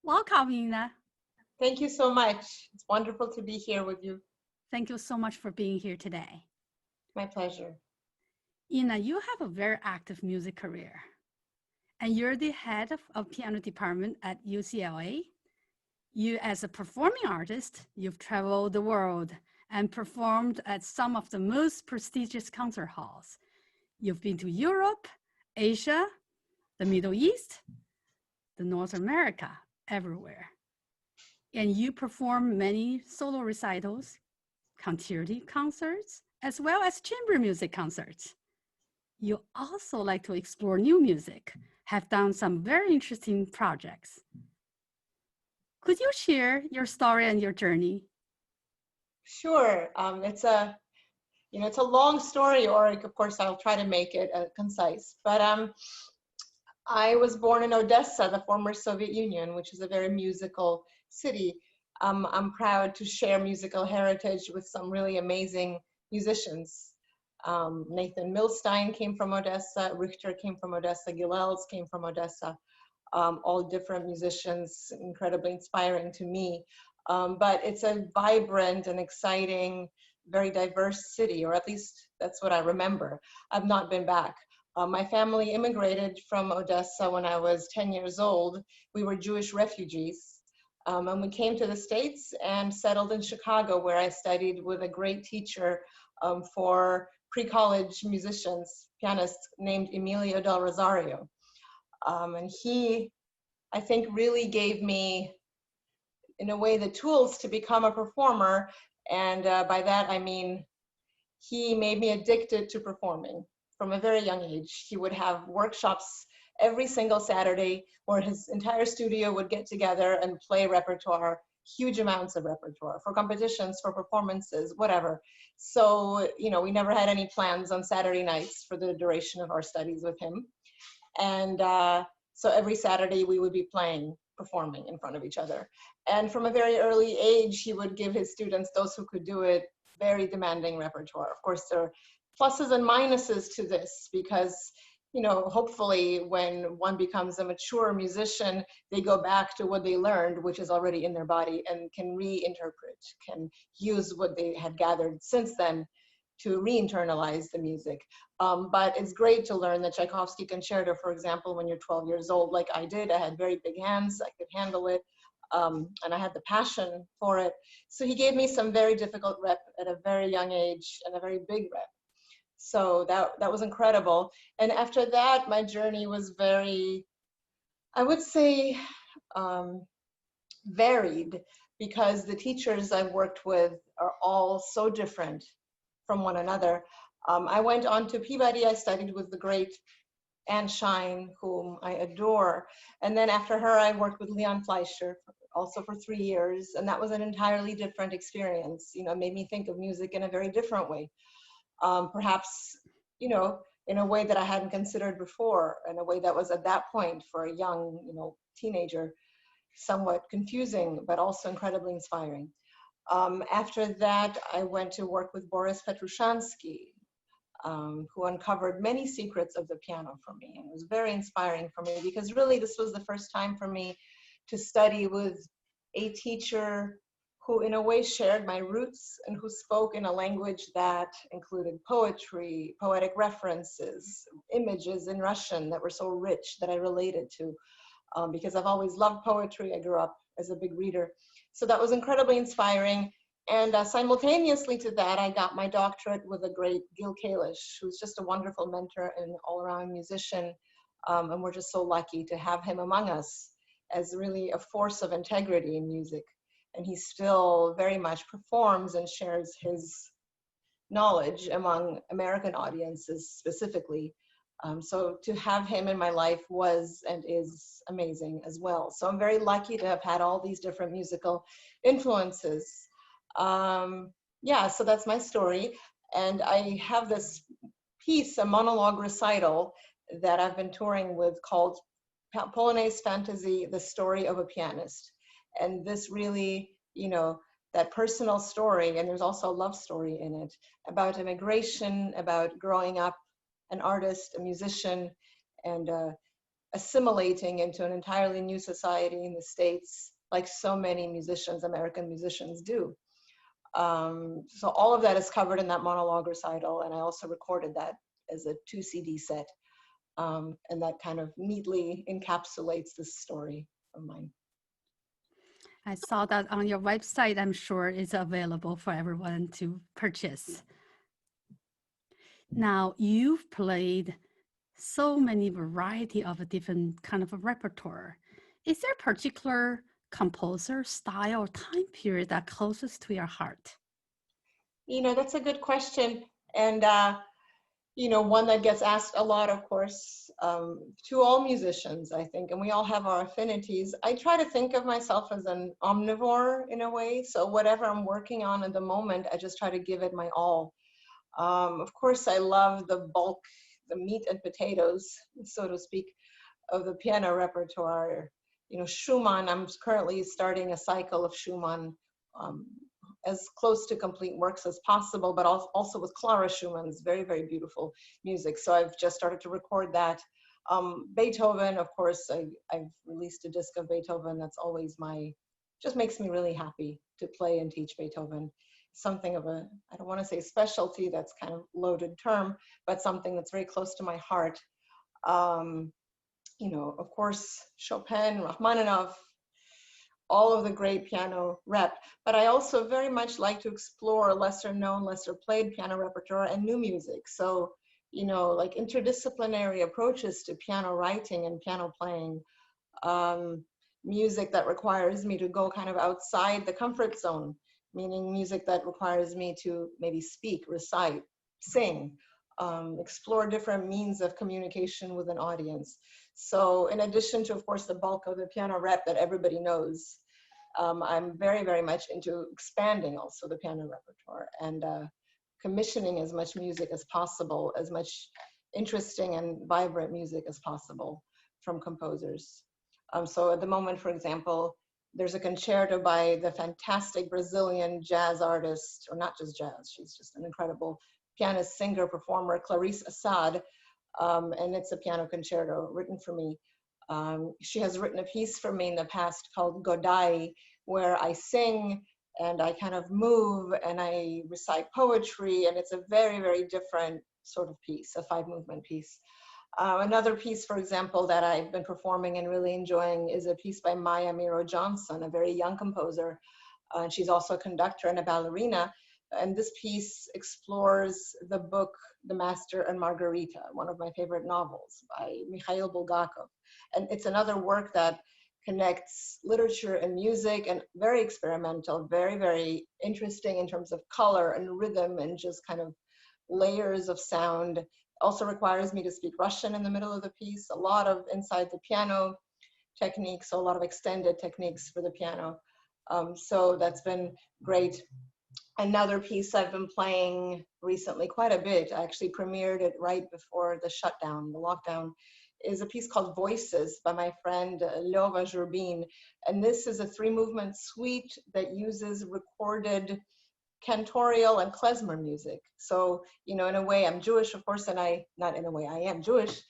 Welcome, Ina. Thank you so much. It's wonderful to be here with you. Thank you so much for being here today. My pleasure. Ina, you have a very active music career, and you're the head of piano department at UCLA. You, as a performing artist, you've traveled the world and performed at some of the most prestigious concert halls. You've been to Europe, Asia, the Middle East, the North America, everywhere. And you perform many solo recitals, concerti concerts, as well as chamber music concerts. You also like to explore new music, have done some very interesting projects. Could you share your story and your journey? Sure. It's a long story, or of course I'll try to make it concise. But I was born in Odessa, the former Soviet Union, which is a very musical city. I'm proud to share musical heritage with some really amazing musicians. Nathan Milstein came from Odessa, Richter came from Odessa, Gilels came from Odessa, all different musicians, incredibly inspiring to me. But it's a vibrant and exciting, very diverse city, or at least that's what I remember. I've not been back. My family immigrated from Odessa when I was 10 years old. We were Jewish refugees. And we came to the States and settled in Chicago, where I studied with a great teacher for pre-college musicians, pianists, named Emilio Del Rosario. And he, I think, really gave me, in a way, the tools to become a performer. And by that, I mean, he made me addicted to performing from a very young age. He would have workshops every single Saturday where his entire studio would get together and play repertoire, huge amounts of repertoire for competitions, for performances, whatever. So, we never had any plans on Saturday nights for the duration of our studies with him. And so every Saturday we would be performing in front of each other. And from a very early age, he would give his students, those who could do it, very demanding repertoire. Of course, there are pluses and minuses to this because, hopefully when one becomes a mature musician, they go back to what they learned, which is already in their body, and can reinterpret, can use what they had gathered since then to re-internalize the music. But it's great to learn the Tchaikovsky concerto, for example, when you're 12 years old, like I did. I had very big hands, I could handle it, and I had the passion for it. So he gave me some very difficult rep at a very young age and a very big rep. So that was incredible. And after that, my journey was very, I would say, varied, because the teachers I've worked with are all so different from one another. I went on to Peabody. I studied with the great Anne Shine, whom I adore. And then after her, I worked with Leon Fleischer, also for 3 years. And that was an entirely different experience. Made me think of music in a very different way. Perhaps, in a way that I hadn't considered before, in a way that was at that point for a young, teenager, somewhat confusing, but also incredibly inspiring. After that, I went to work with Boris Petrushansky, who uncovered many secrets of the piano for me. And it was very inspiring for me because really this was the first time for me to study with a teacher who in a way shared my roots and who spoke in a language that included poetry, poetic references, images in Russian that were so rich that I related to. Because I've always loved poetry. I grew up as a big reader. So that was incredibly inspiring. And simultaneously to that, I got my doctorate with the great Gil Kalish, who's just a wonderful mentor and all-around musician. And we're just so lucky to have him among us as really a force of integrity in music. And he still very much performs and shares his knowledge among American audiences specifically. So to have him in my life was and is amazing as well. So I'm very lucky to have had all these different musical influences. Yeah, so that's my story. And I have this piece, a monologue recital that I've been touring with called Polonaise Fantasy, The Story of a Pianist. And this really, that personal story, and there's also a love story in it, about immigration, about growing up an artist, a musician, and a assimilating into an entirely new society in the States, like so many musicians, American musicians do. So all of that is covered in that monologue recital, and I also recorded that as a 2 CD set, and that kind of neatly encapsulates this story of mine. I saw that on your website. I'm sure it's available for everyone to purchase. Now, you've played so many variety of different kind of a repertoire. Is there a particular composer, style, or time period that closest to your heart? You know, that's a good question. And, you know, one that gets asked a lot, of course, to all musicians, I think, and we all have our affinities. I try to think of myself as an omnivore in a way. So whatever I'm working on at the moment, I just try to give it my all. Of course, I love the bulk, the meat and potatoes, so to speak, of the piano repertoire. You know, Schumann, I'm currently starting a cycle of Schumann, as close to complete works as possible, but also with Clara Schumann's very, very beautiful music. So I've just started to record that. Beethoven, of course, I've released a disc of Beethoven. That's always just makes me really happy to play and teach Beethoven. Something of a, I don't want to say specialty, that's kind of loaded term, but something that's very close to my heart. You know, of course, Chopin, Rachmaninoff, all of the great piano rep, but I also very much like to explore lesser known, lesser played piano repertoire and new music. So, you know, like interdisciplinary approaches to piano writing and piano playing, music that requires me to go kind of outside the comfort zone, meaning music that requires me to maybe speak, recite, sing, explore different means of communication with an audience. So in addition to, of course, the bulk of the piano rep that everybody knows, I'm very, very much into expanding also the piano repertoire and commissioning as much music as possible, as much interesting and vibrant music as possible from composers. So at the moment, for example, there's a concerto by the fantastic Brazilian jazz artist, or not just jazz, she's just an incredible pianist, singer, performer, Clarice Assad, and it's a piano concerto written for me. She has written a piece for me in the past called Godai, where I sing and I kind of move and I recite poetry, and it's a very, very different sort of piece, a 5-movement piece. Another piece, for example, that I've been performing and really enjoying is a piece by Maya Miro Johnson, a very young composer. And she's also a conductor and a ballerina. And this piece explores the book, The Master and Margarita, one of my favorite novels by Mikhail Bulgakov. And it's another work that connects literature and music, and very experimental, very, very interesting in terms of color and rhythm and just kind of layers of sound. Also requires me to speak Russian in the middle of the piece, a lot of inside the piano techniques, so a lot of extended techniques for the piano. So that's been great. Another piece I've been playing recently quite a bit, I actually premiered it right before the shutdown, the lockdown, is a piece called Voices by my friend Lyova Zhurbin. And this is a 3-movement suite that uses recorded cantorial and klezmer music. So, you know, in a way I'm Jewish, of course, and not in a way, I am Jewish.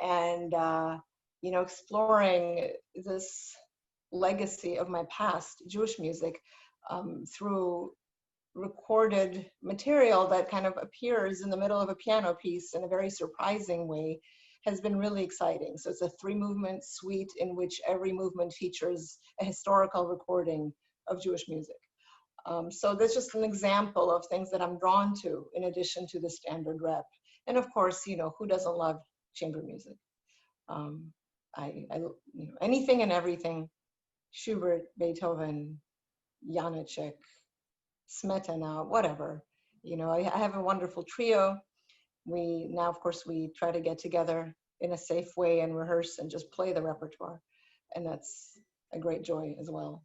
And, you know, exploring this legacy of my past, Jewish music, through recorded material that kind of appears in the middle of a piano piece in a very surprising way, has been really exciting. So it's a 3-movement suite in which every movement features a historical recording of Jewish music. So that's just an example of things that I'm drawn to in addition to the standard rep. And of course, you know, who doesn't love chamber music? You know, anything and everything, Schubert, Beethoven, Janáček, Smetana, whatever. You know, I have a wonderful trio. Now, of course, we try to get together in a safe way and rehearse and just play the repertoire. And that's a great joy as well.